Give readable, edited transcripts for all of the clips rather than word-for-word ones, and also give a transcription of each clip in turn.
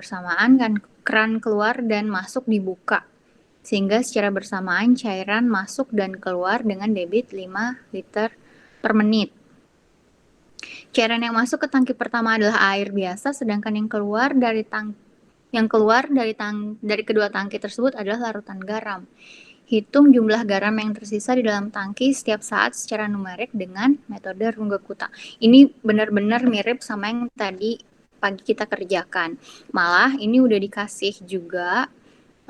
bersamaan kan keran keluar dan masuk dibuka. Sehingga secara bersamaan cairan masuk dan keluar dengan debit 5 liter per menit. Cairan yang masuk ke tangki pertama adalah air biasa, sedangkan yang keluar dari kedua tangki tersebut adalah larutan garam. Hitung jumlah garam yang tersisa di dalam tangki setiap saat secara numerik dengan metode Runge-Kutta. Ini benar-benar mirip sama yang tadi pagi kita kerjakan. Malah ini udah dikasih juga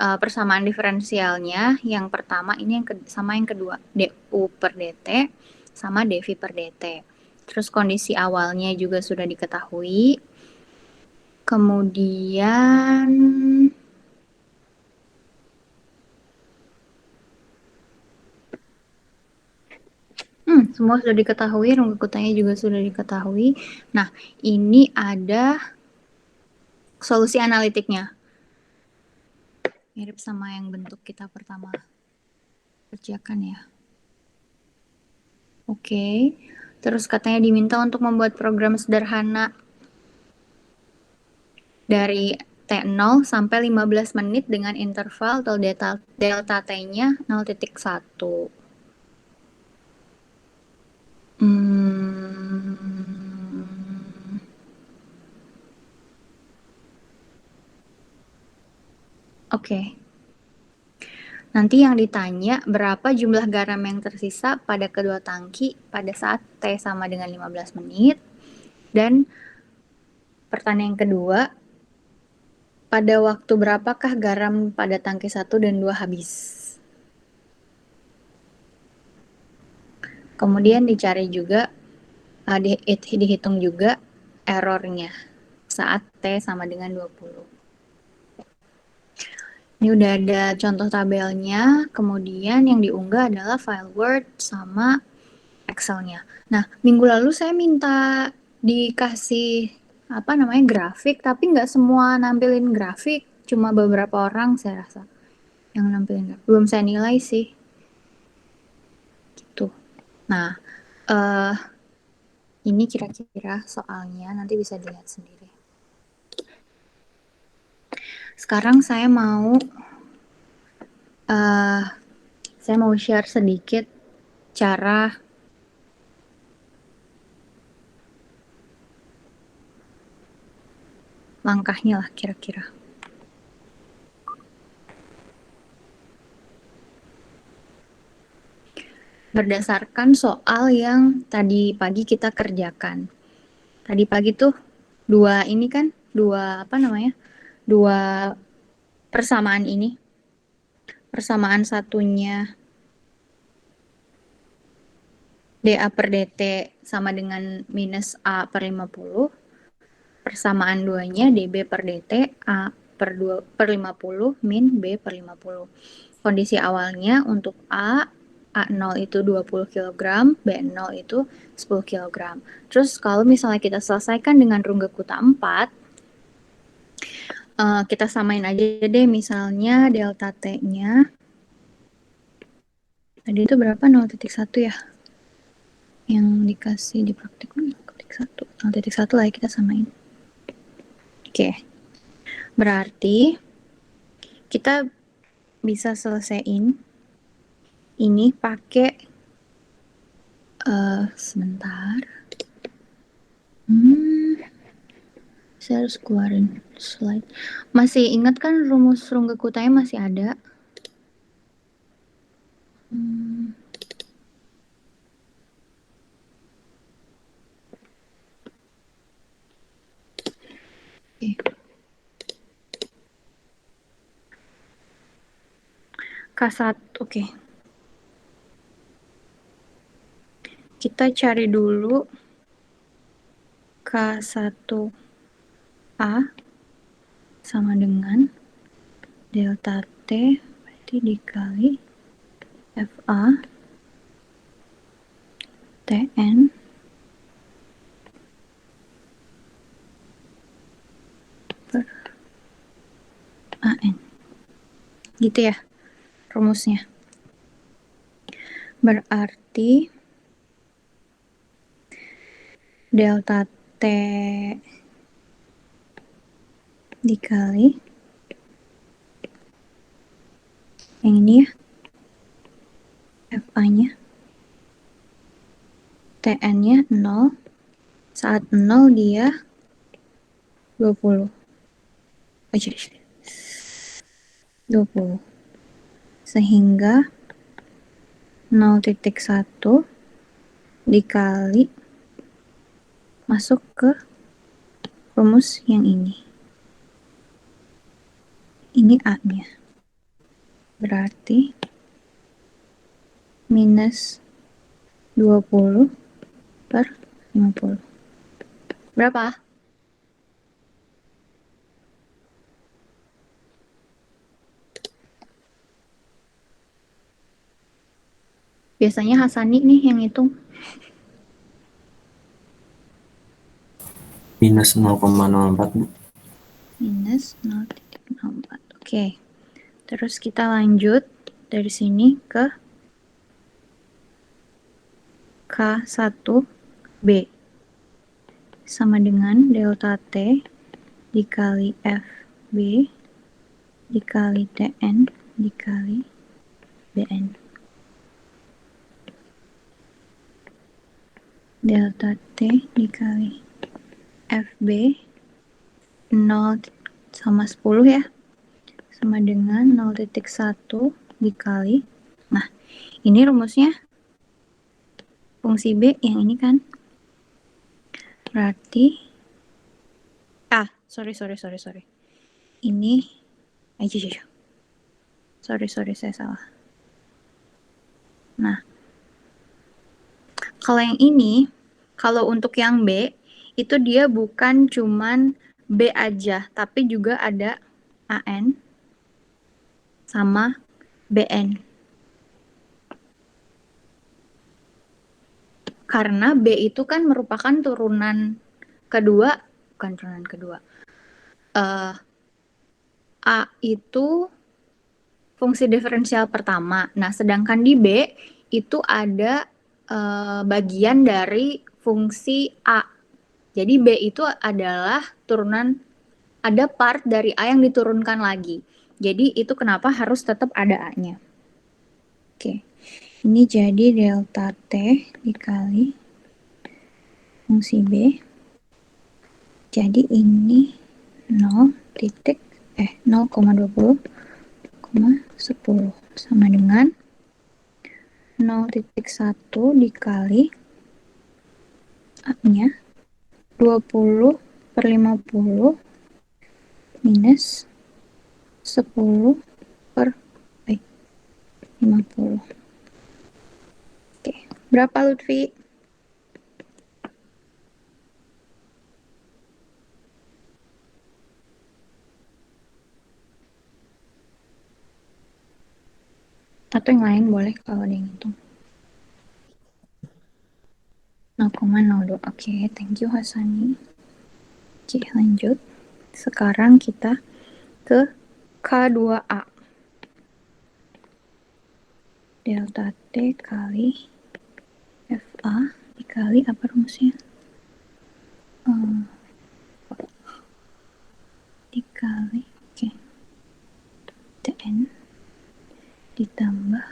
persamaan diferensialnya. Yang pertama ini sama yang kedua, du per dt sama dV per dt. Terus kondisi awalnya juga sudah diketahui. Kemudian semua sudah diketahui, Runge-Kuttanya juga sudah diketahui. Nah, ini ada solusi analitiknya. Mirip sama yang bentuk kita pertama kerjakan ya. Oke. Terus katanya diminta untuk membuat program sederhana dari T0 sampai 15 menit dengan interval atau delta T-nya 0,1. Oke. Nanti yang ditanya berapa jumlah garam yang tersisa pada kedua tangki pada saat T sama dengan 15 menit. Dan pertanyaan yang kedua, pada waktu berapakah garam pada tangki 1 dan 2 habis? Kemudian dicari juga, dihitung juga errornya saat T sama dengan 20. Ini udah ada contoh tabelnya, kemudian yang diunggah adalah file Word sama Excel-nya. Nah, minggu lalu saya minta dikasih grafik, tapi nggak semua nampilin grafik, cuma beberapa orang saya rasa yang nampilin. Belum saya nilai sih. Gitu. Nah, ini kira-kira soalnya, nanti bisa dilihat sendiri. Sekarang saya mau share sedikit cara langkahnya lah kira-kira. Berdasarkan soal yang tadi pagi kita kerjakan. Tadi pagi tuh dua persamaan ini. Persamaan satunya dA per dt sama dengan minus A per 50. Persamaan duanya dB per dt A per 50 min B per 50. Kondisi awalnya untuk A0 itu 20 kg, B0 itu 10 kg. Terus kalau misalnya kita selesaikan dengan Runge-Kutta 4, kita samain aja deh, misalnya delta T-nya. Tadi itu berapa? 0,1 ya? Yang dikasih di praktikum 0,1. 0,1 lah ya, kita samain. Oke. Berarti kita bisa selesaiin ini pakai sebentar. Saya harus keluarin slide. Masih ingat kan rumus Runge-Kuttanya masih ada? K1, oke. Kita cari dulu K1A sama dengan delta T berarti dikali FA TN per AN. Gitu ya rumusnya. Berarti delta T dikali yang ini ya, FA-nya, TN-nya 0, saat 0 dia 20. Oh, jadi 20. Sehingga 0,1 dikali masuk ke rumus yang ini. Ini A-nya. Berarti minus 20 per 50. Berapa? Biasanya Hasani nih yang hitung. Minus 0,04, Bu. Minus 0,04. Oke. Terus kita lanjut dari sini ke K1B. Sama dengan delta T dikali FB dikali TN dikali BN. Delta T dikali FB 0 sama 10 ya, sama dengan 0,1 dikali, nah ini rumusnya fungsi B yang ini kan, berarti sorry ini aja sorry saya salah. Nah kalau yang ini, kalau untuk yang B itu dia bukan cuman B aja, tapi juga ada AN sama BN. Karena B itu kan merupakan turunan kedua, bukan turunan kedua. A itu fungsi diferensial pertama. Nah, sedangkan di B itu ada bagian dari fungsi A. Jadi B itu adalah turunan, ada part dari A yang diturunkan lagi. Jadi itu kenapa harus tetap ada A-nya. Oke. Ini jadi delta T dikali fungsi B. Jadi ini 0,20, 10 sama dengan 0,1 dikali A-nya 20 per 50 minus 10 per 50. Oke, berapa Lutfi? Atau yang lain boleh kalau ada yang hitung. 0,02. Oke, thank you Hasani. Oke, lanjut. Sekarang kita ke K2A. Delta T kali FA dikali apa rumusnya? Dikali TN ditambah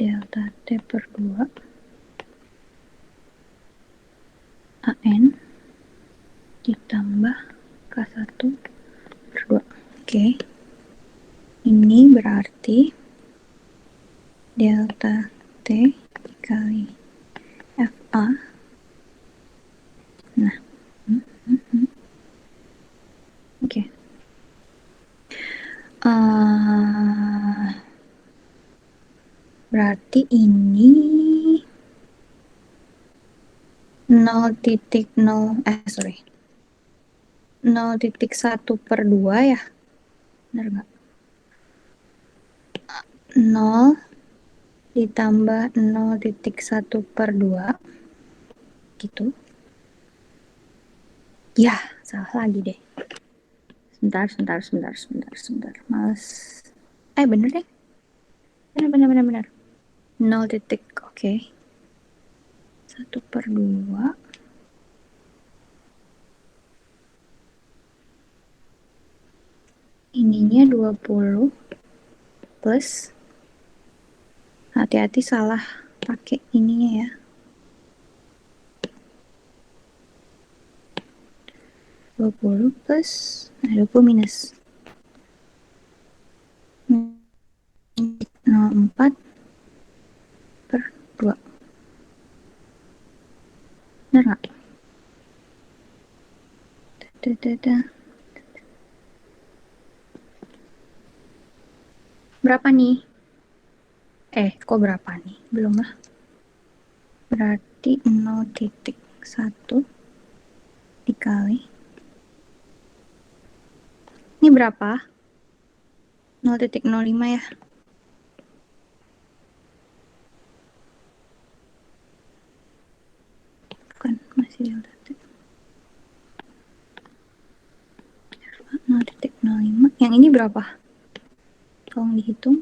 delta T per 2 AN ditambah K1 per 2. Oke. Ini berarti delta T dikali FA. Nah. Oke. Berarti ini 0,1 per 2 ya? Benar nggak? 0 ditambah 0,1 per 2 gitu. Ya, salah lagi deh. Sebentar. Males. Bener deh. Bener. 0 titik, oke. 1 per 2 ininya 20 plus, hati-hati salah pakai ininya ya, 20 plus, 20 minus 04 per 2. Bener nggak? Berapa nih? Kok berapa nih? Belum lah. Berarti 0,1 dikali. Ini berapa? 0,05 ya. Bukan, masih delta T. 0,05. Yang ini berapa? Tolong dihitung.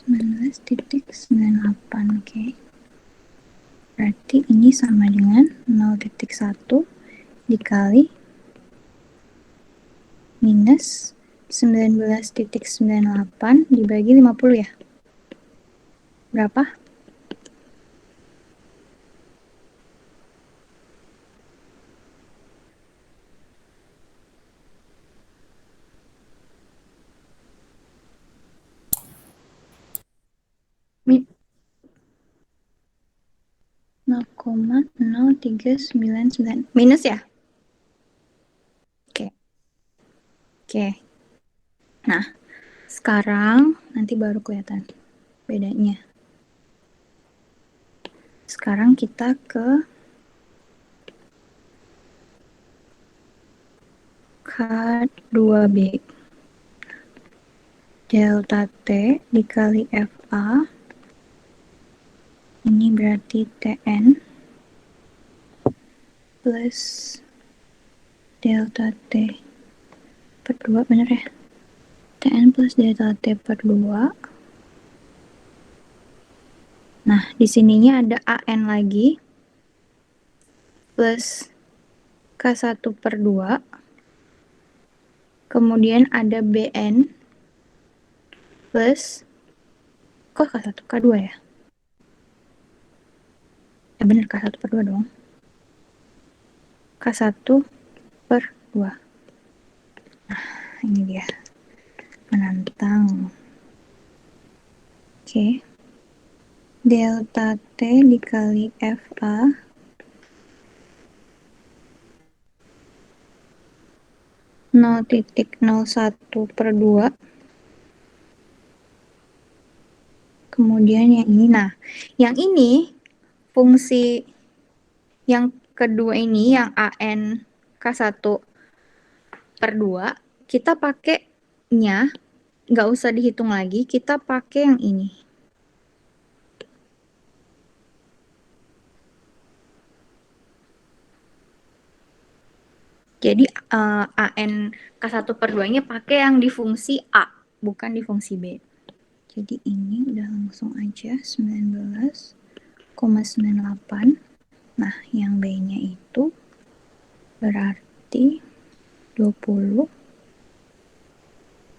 19,98. Oke. Berarti ini sama dengan 0,1 dikali minus 19,98 dibagi 50 ya. Berapa? Min 0,0399 minus ya. Oke. Nah, sekarang nanti baru kelihatan bedanya. Sekarang kita ke K2B. Delta T dikali FA. Ini berarti TN plus delta T per 2, bener ya? TN plus delta T per 2. Nah, di sininya ada AN lagi plus K1 per 2. Kemudian ada BN plus, kok K1, K2 ya? Ya bener, K1 per 2 dong. K1 per 2. Nah, ini dia. Menantang. Oke. Delta T dikali FA 0,01 per 2. Kemudian yang ini. Nah, yang ini fungsi yang kedua ini, yang AN K1 per 2, kita pakainya nggak usah dihitung lagi, kita pakai yang ini. Jadi AN K1 per 2-nya pakai yang di fungsi A, bukan di fungsi B. Jadi ini udah langsung aja 19,98. Nah, yang B-nya itu berarti 20.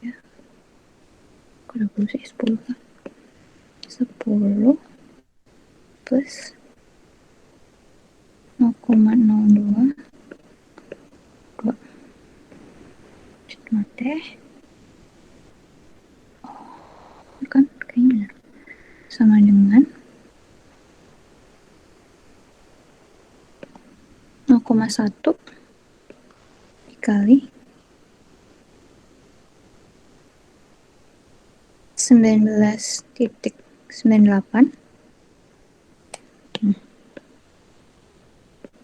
Ya. Kok 20 sih? 10 kan? 10 plus 0,02 2 teh. Kan kayaknya benar. Sama dengan 0,1 dikali 19,98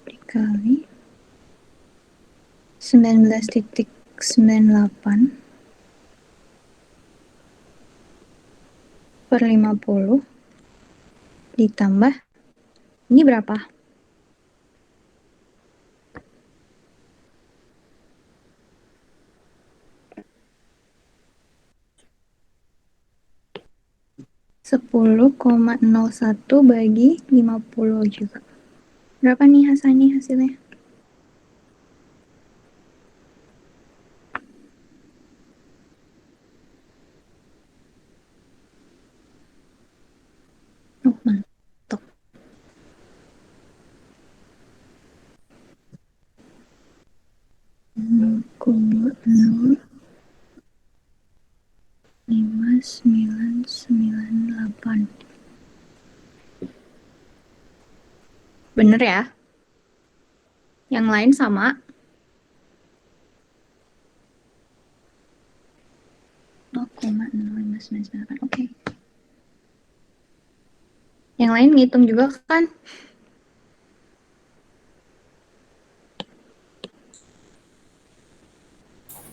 dikali 19,98 per 50 ditambah ini berapa? 10,01 bagi 50 juga. Berapa nih Hasani hasilnya? Oh, mantap. Lima sembilan sembilan delapan. Bener ya? Yang lain sama? Oke. Yang lain ngitung juga kan?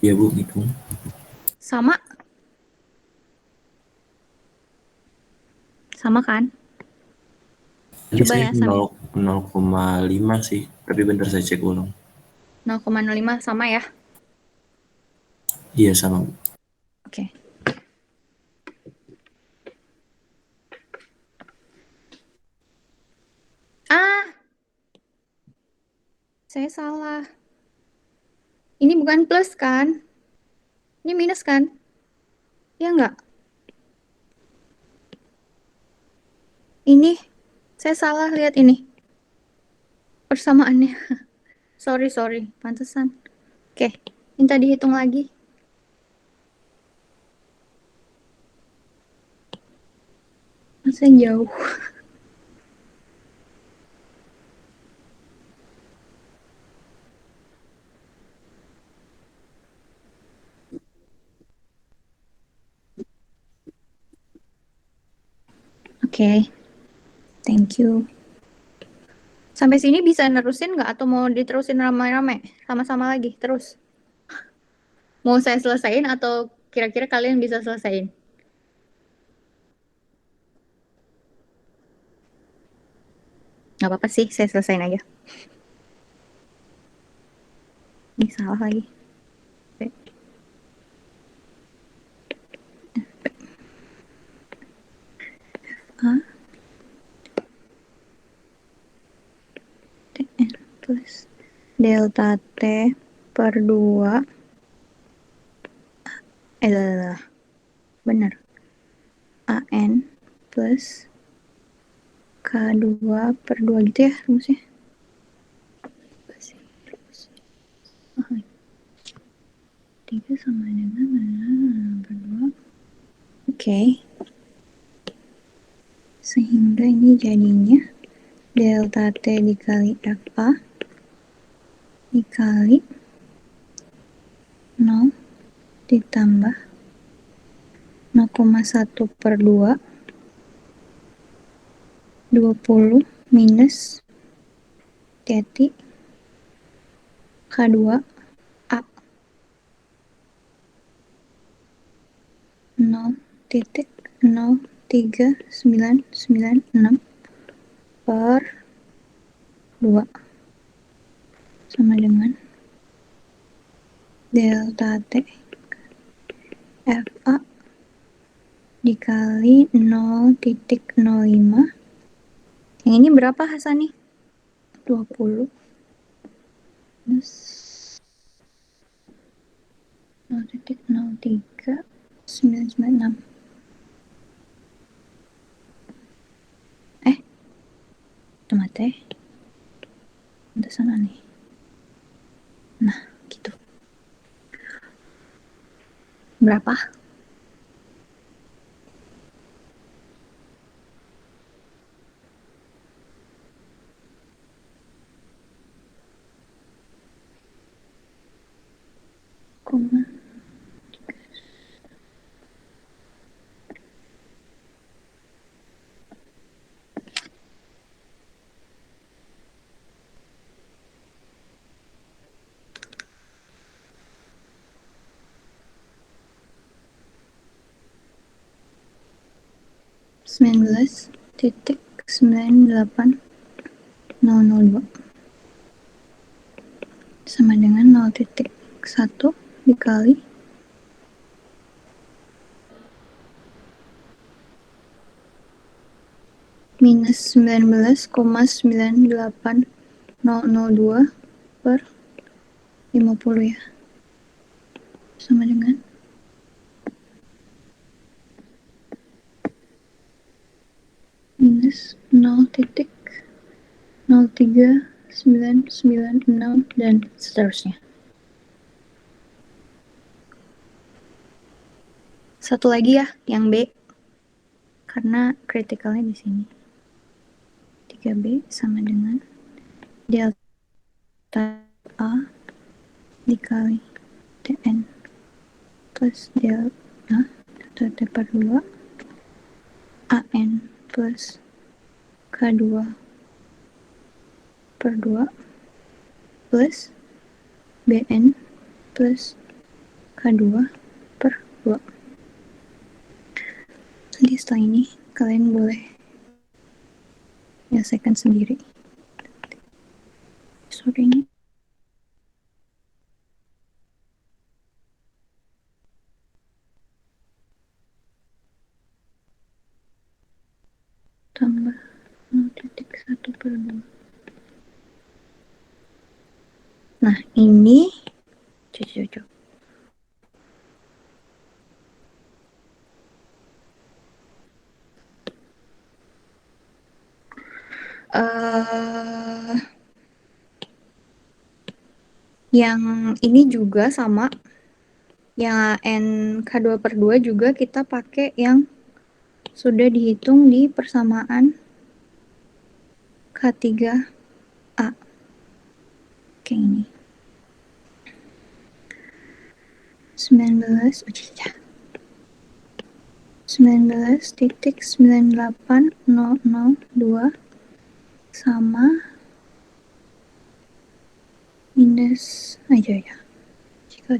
Iya Bu, gitu. Sama? Sama kan? Tadi Coba saya ya sama. 0,5 sih, tapi bentar saya cek ulang. 0,05 sama ya? Iya sama Bu. Oke. Ah, saya salah. Ini bukan plus kan? Ini minus kan? Ya enggak? Ini, saya salah lihat ini. Persamaannya. Sorry. Pantesan. Oke, minta dihitung lagi. Masa jauh? Oke, thank you. Sampai sini bisa nerusin nggak atau mau diterusin ramai-ramai? Sama-sama lagi, terus. Mau saya selesain atau kira-kira kalian bisa selesain? Nggak apa-apa sih, saya selesain aja. Ini salah lagi. A TN plus delta T per 2 benar. AN plus K2 per 2 gitu ya rumusnya. 3 sama dengan per 2. Oke. Sehingga ini jadinya delta T dikali FA dikali 0 ditambah 0,1 per 2 20 minus titik K2 A 0,0396 per 2 sama dengan delta T FA dikali 0,05. Yang ini berapa Hasani? 20 plus 0,0396. Itu mate. Pantesan aneh. Nah, gitu. Berapa? Koma 19,98002 sama dengan 0,1 dikali 0,05 minus 19,98002 per 50 ya. Sama dengan minus 0,03996 dan seterusnya. Satu lagi ya, yang B. Karena kritikalnya di sini. 3B sama dengan delta A dikali Tn plus delta T per 2 AN plus K2 per 2 plus BN plus K2 per 2. Nanti setelah ini kalian boleh menyelesaikan sendiri. Sore ini tambah 0,1 per 2. Nah, ini cucu-cucu. Yang ini juga sama. Yang NK2 per 2 juga kita pakai yang sudah dihitung di persamaan K3A. Kayak ini. 19,98002 sama minus aja ya. Jika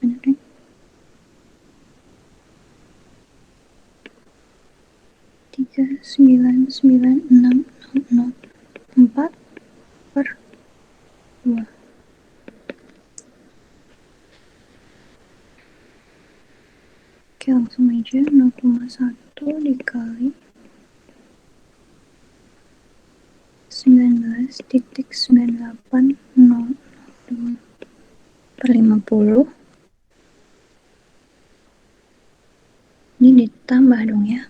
benar nih. 3,99604 per 2. Oke, langsung aja 0,1 dikali 19,98002 per 50. Ini ditambah dong ya.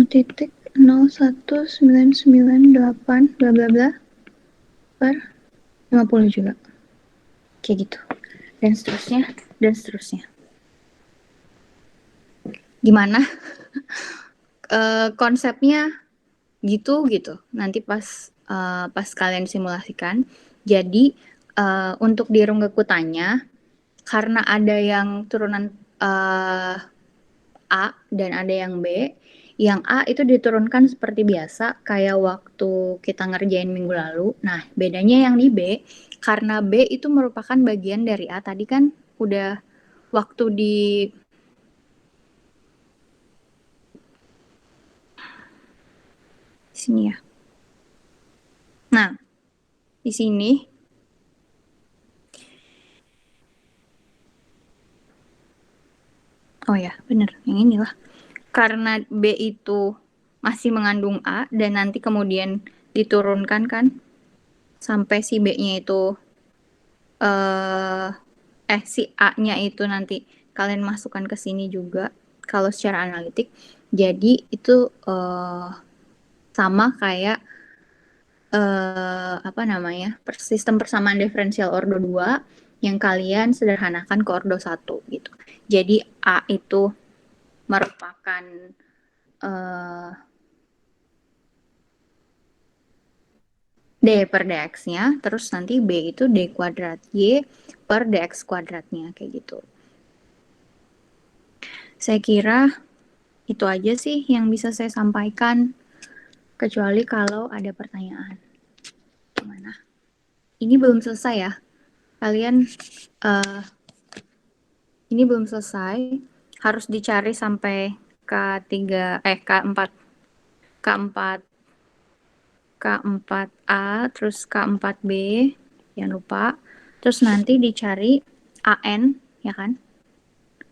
Titik 0,1998 bla bla bla per 50 juga. Kayak gitu. Dan seterusnya, dan seterusnya. Gimana? Konsepnya gitu. Nanti pas kalian simulasikan. Jadi untuk di Runggekutanya karena ada yang turunan A dan ada yang B. Yang A itu diturunkan seperti biasa kayak waktu kita ngerjain minggu lalu. Nah, bedanya yang di B karena B itu merupakan bagian dari A. Tadi kan udah waktu di sini ya. Nah, di sini oh ya, bener. Yang inilah. Karena B itu masih mengandung A dan nanti kemudian diturunkan kan sampai si B-nya itu si A-nya itu nanti kalian masukkan ke sini juga kalau secara analitik. Jadi itu sama kayak sistem persamaan diferensial ordo 2 yang kalian sederhanakan ke ordo 1 gitu. Jadi A itu merupakan D per dx-nya, terus nanti B itu D kuadrat Y per dx kuadratnya, kayak gitu. Saya kira itu aja sih yang bisa saya sampaikan, kecuali kalau ada pertanyaan. Gimana? Ini belum selesai ya. Kalian, ini belum selesai, harus dicari sampai K4A, terus K4B, jangan lupa. Terus nanti dicari AN, ya kan?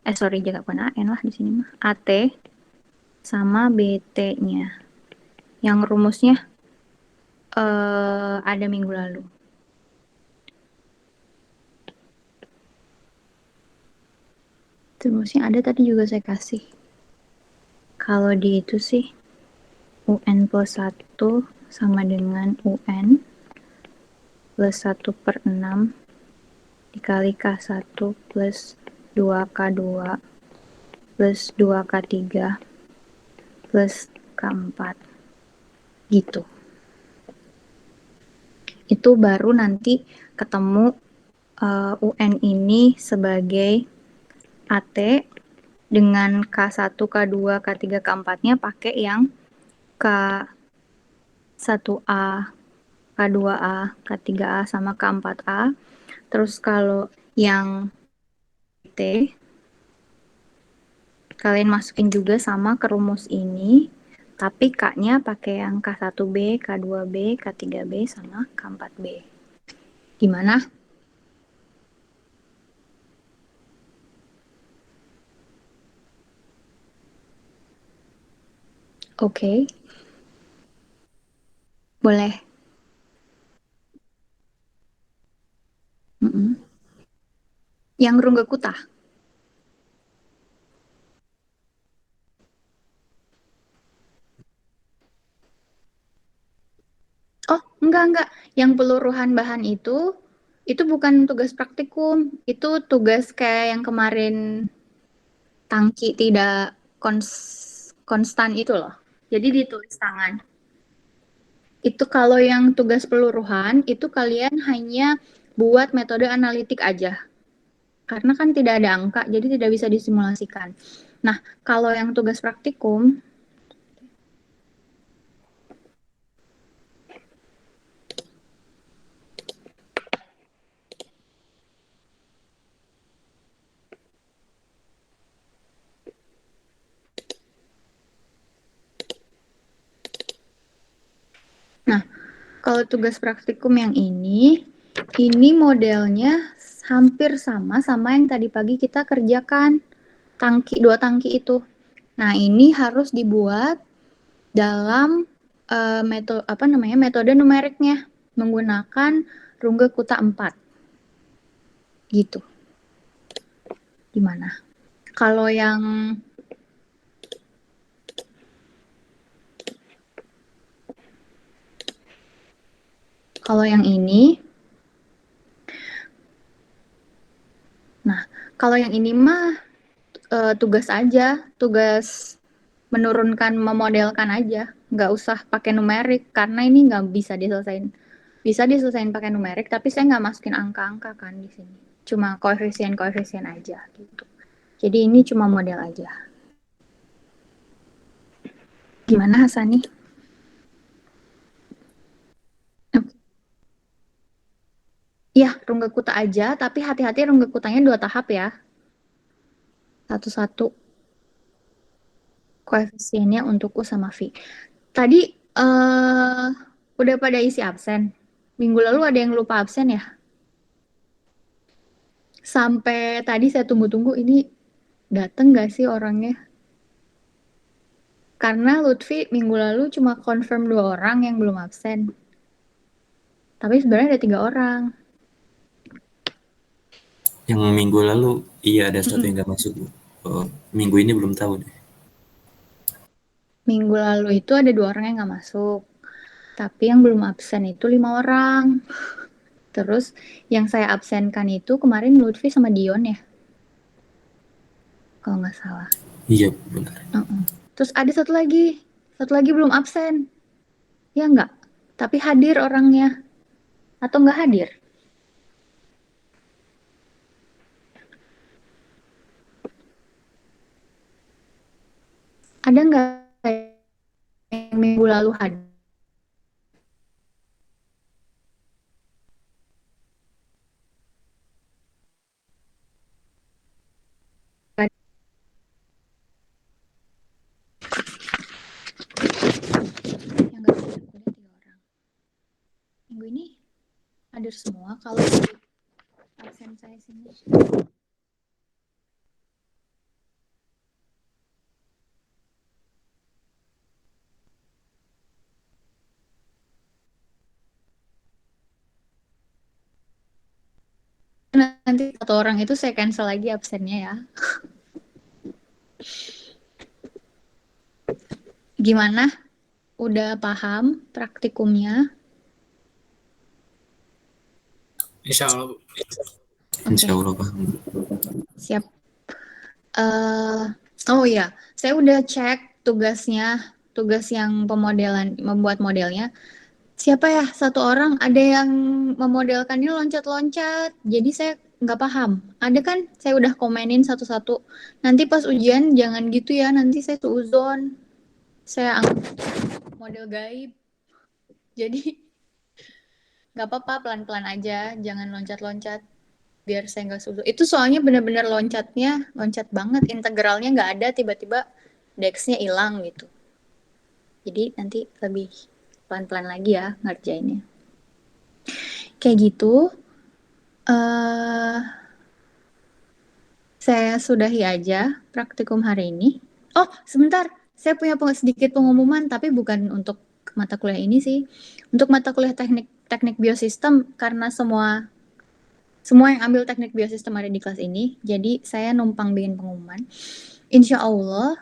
Sorry, jaga bukan AN lah di sini mah. AT sama BT-nya. Yang rumusnya ada minggu lalu. Rumusnya ada tadi juga saya kasih. Kalau di itu sih UN plus 1 sama dengan UN plus 1/6 dikali K1 plus 2K2 plus 2K3 plus K4 gitu. Itu baru nanti ketemu UN ini sebagai AT dengan K1, K2, K3, K4-nya pakai yang K1A, K2A, K3A sama K4A. Terus kalau yang T kalian masukin juga sama ke rumus ini, tapi K-nya pakai yang K1B, K2B, K3B sama K4B. Gimana? Oke. Boleh. Mm-mm. Yang Rungga Kuta. Oh, enggak. Yang peluruhan bahan itu bukan tugas praktikum. Itu tugas kayak yang kemarin tangki tidak konstan itu loh. Jadi ditulis tangan. Itu kalau yang tugas peluruhan, itu kalian hanya buat metode analitik aja. Karena kan tidak ada angka, jadi tidak bisa disimulasikan. Nah, kalau yang tugas praktikum, nah, kalau tugas praktikum yang ini modelnya hampir sama yang tadi pagi kita kerjakan. Dua tangki itu. Nah, ini harus dibuat dalam metode numeriknya menggunakan Rungga Kuta 4. Gitu. Gimana? Kalau yang ini, nah, kalau yang ini mah tugas aja, tugas menurunkan, memodelkan aja, nggak usah pakai numerik karena ini nggak bisa diselesain. Bisa diselesain pakai numerik, tapi saya nggak masukin angka-angka kan di sini. Cuma koefisien-koefisien aja gitu. Jadi ini cuma model aja. Gimana Hasani? Iya, Rungga Kuta aja, tapi hati-hati Rungga Kutanya 2 tahap ya. Satu-satu koefisiennya untuk U sama V. Tadi udah pada isi absen. Minggu lalu ada yang lupa absen ya? Sampai tadi saya tunggu-tunggu ini dateng gak sih orangnya? Karena Lutfi minggu lalu cuma confirm 2 orang yang belum absen. Tapi sebenarnya ada 3 orang. Yang minggu lalu iya ada satu Mm-mm. yang nggak masuk. Minggu ini belum tahu deh. Minggu lalu itu ada 2 orang yang nggak masuk. Tapi yang belum absen itu 5 orang. Terus yang saya absenkan itu kemarin Lutfi sama Dion ya, kalau nggak salah. Iya benar. Terus ada satu lagi belum absen, ya nggak? Tapi hadir orangnya atau nggak hadir? Ada nggak yang minggu lalu hadir? Yang nggak hadir, udah 3 orang. Minggu ini hadir semua kalau di absen saya sini. Nanti satu orang itu saya cancel lagi absennya ya. Gimana? Udah paham praktikumnya? Insya Allah, Bu. Oke, Insya Allah paham. siap. Oh iya, saya udah cek tugasnya, tugas yang pemodelan, membuat modelnya. Siapa ya? Satu orang ada yang memodelkan ini loncat-loncat. Jadi saya nggak paham. Ada kan? Saya udah komenin satu-satu. Nanti pas ujian jangan gitu ya. Nanti saya suuzon. Saya anggap model gaib. Jadi nggak apa-apa, pelan-pelan aja. Jangan loncat-loncat. Biar saya nggak suuzon. Itu soalnya benar-benar loncatnya, loncat banget. Integralnya nggak ada, tiba-tiba dex-nya hilang gitu. Jadi nanti lebih pelan-pelan lagi ya ngerjainnya. Kayak gitu. Saya sudahi aja praktikum hari ini. Oh, sebentar. Saya punya sedikit pengumuman, tapi bukan untuk mata kuliah ini sih. Untuk mata kuliah teknik biosistem, karena semua yang ambil teknik biosistem ada di kelas ini, jadi saya numpang bikin pengumuman. Insya Allah,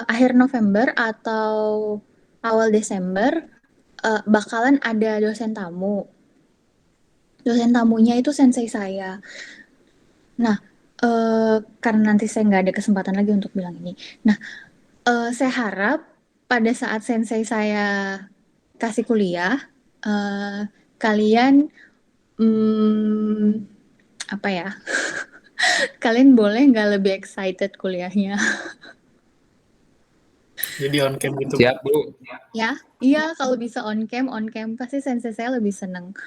akhir November atau awal Desember, bakalan ada dosen tamu. Dosen tamunya itu sensei saya. Nah, karena nanti saya nggak ada kesempatan lagi untuk bilang ini. Nah, saya harap pada saat sensei saya kasih kuliah, kalian apa ya? Kalian boleh nggak lebih excited kuliahnya? Jadi on cam gitu. Siap, Bu. Ya, iya kalau bisa on cam pasti sensei saya lebih seneng.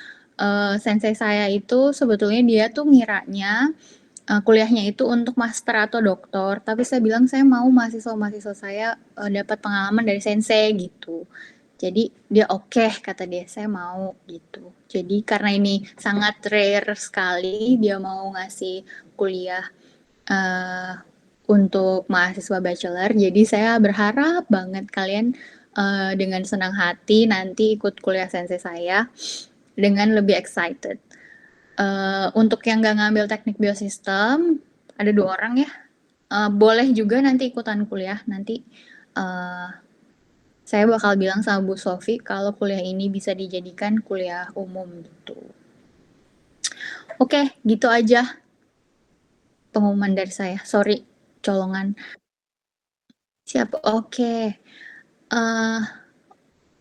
Sensei saya itu sebetulnya dia tuh ngiranya kuliahnya itu untuk master atau doktor, tapi saya bilang saya mau mahasiswa saya dapat pengalaman dari sensei gitu. Jadi dia oke, kata dia, saya mau gitu. Jadi karena ini sangat rare sekali dia mau ngasih kuliah untuk mahasiswa bachelor, jadi saya berharap banget kalian dengan senang hati nanti ikut kuliah sensei saya dengan lebih excited. Untuk yang nggak ngambil teknik biosistem, ada 2 orang ya. Boleh juga nanti ikutan kuliah. Nanti saya bakal bilang sama Bu Sofi kalau kuliah ini bisa dijadikan kuliah umum gitu. Oke, gitu aja pengumuman dari saya. Sorry, colongan. Siap, oke.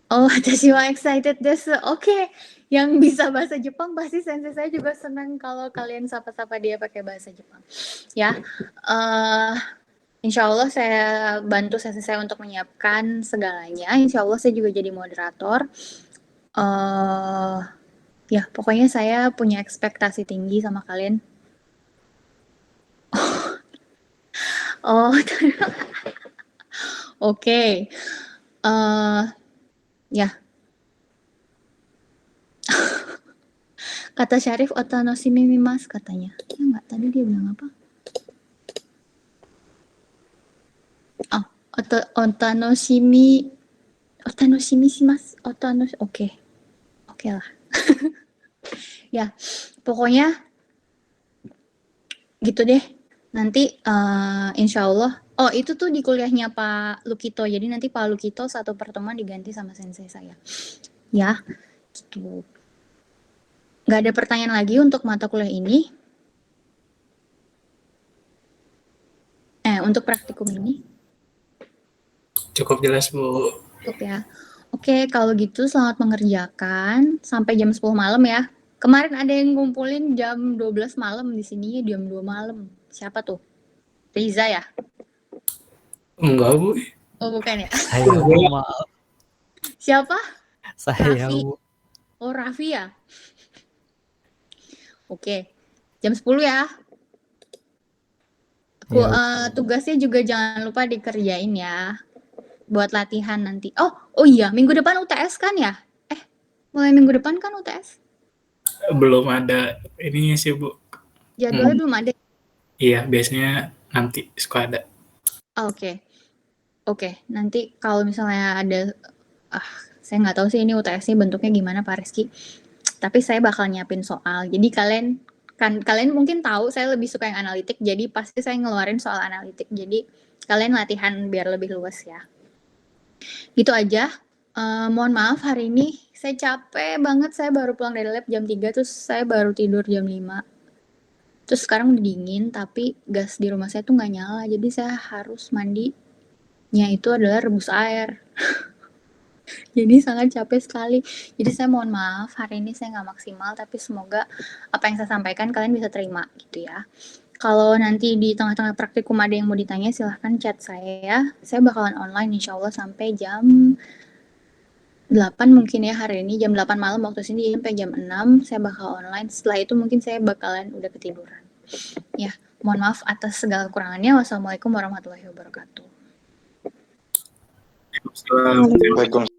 Oh, watashi wa excited desu. Oke, yang bisa bahasa Jepang pasti sensei saya juga senang kalau kalian sapa-sapa dia pakai bahasa Jepang. Ya, insya Allah saya bantu sensei saya untuk menyiapkan segalanya. Insya Allah saya juga jadi moderator. Ya, pokoknya saya punya ekspektasi tinggi sama kalian. Oh, oke. Ya. Kata Syarif otanoshimi mas katanya. Ya nggak, tadi dia bilang apa? Oh, otanoshimi shimasu. Oke. Oke lah. Ya, pokoknya gitu deh. Nanti insya Allah. Oh, itu tuh di kuliahnya Pak Lukito. Jadi nanti Pak Lukito satu pertemuan diganti sama sensei saya. Ya, gitu. Nggak ada pertanyaan lagi untuk mata kuliah ini. Untuk praktikum ini. Cukup jelas, Bu. Cukup ya. Oke, kalau gitu selamat mengerjakan sampai jam 10 malam ya. Kemarin ada yang ngumpulin jam 12 malam, di sini jam 2 malam. Siapa tuh? Riza ya? Enggak, Bu. Oh, bukan ya? Saya, Bu, maaf. Siapa? Saya, Raffi. Bu. Oh, Raffi ya? Oke. Jam 10 ya. Tugasnya juga jangan lupa dikerjain ya. Buat latihan nanti. Oh iya, minggu depan UTS kan ya? Mulai minggu depan kan UTS? Belum ada ininya sih, Bu. Jadwalnya belum ada. Iya, biasanya nanti suka ada. Oke. Nanti kalau misalnya ada, saya nggak tahu sih ini UTS-nya bentuknya gimana Pak Rizky. Tapi saya bakal nyiapin soal. Jadi kalian Kan kalian mungkin tahu saya lebih suka yang analitik, jadi pasti saya ngeluarin soal analitik. Jadi kalian latihan biar lebih luas ya. Gitu aja. Mohon maaf hari ini saya capek banget, saya baru pulang dari lab jam 3, terus saya baru tidur jam 5. Terus sekarang udah dingin, tapi gas di rumah saya tuh nggak nyala, jadi saya harus mandinya itu adalah rebus air. Jadi sangat capek sekali. Jadi saya mohon maaf hari ini saya nggak maksimal, tapi semoga apa yang saya sampaikan kalian bisa terima gitu ya. Kalau nanti di tengah-tengah praktikum ada yang mau ditanya silahkan chat saya. Saya bakalan online insya Allah sampai jam 8 mungkin ya hari ini, jam 8 malam waktu sini sampai jam 6 saya bakal online. Setelah itu mungkin saya bakalan udah ketiduran. Ya, mohon maaf atas segala kekurangannya. Wassalamualaikum warahmatullahi wabarakatuh. Waalaikumsalam. Waalaikumsalam.